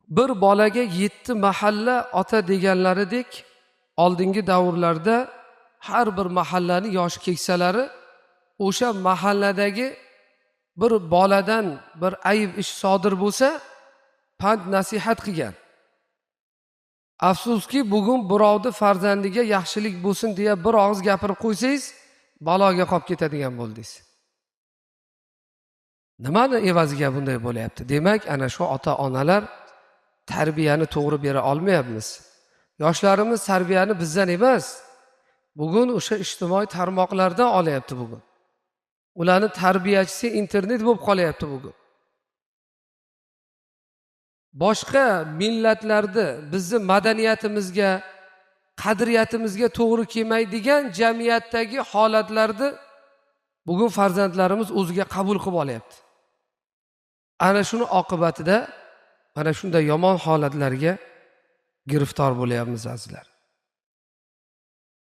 bir bolaga 7 mahalla ota deganlaridek oldingi davrlarda har bir mahallani yosh keksalari o'sha mahalladagi bir boladan bir ayib ish sodir bo'lsa pand nasihat qilgan. Afsuski bugun birovni farzandiga yaxshilik bo'lsin deya bir og'iz gapirib qo'ysangiz baloga qolib ketadigan bo'ldingiz. Nimani evaziga bunday bo'lyapti? Demak, ana shu ota-onalar tarbiyani to'g'ri bera olmayapmiz. Yoshlarimiz tarbiyani bizdan emas, bugun o'sha ijtimoiy tarmoqlardan olyapti bugun. Ularning tarbiyachisi internet bo'lib qolyapti bugun. Boshqa millatlarda bizni madaniyatimizga, qadriyatimizga to'g'ri kelmaydigan jamiyatdagi holatlarni bugun farzandlarimiz o'ziga qabul qilib olyapti. Ana shuni oqibatida mana shunday yomon holatlarga giriftor bo'lyapmiz azizlar.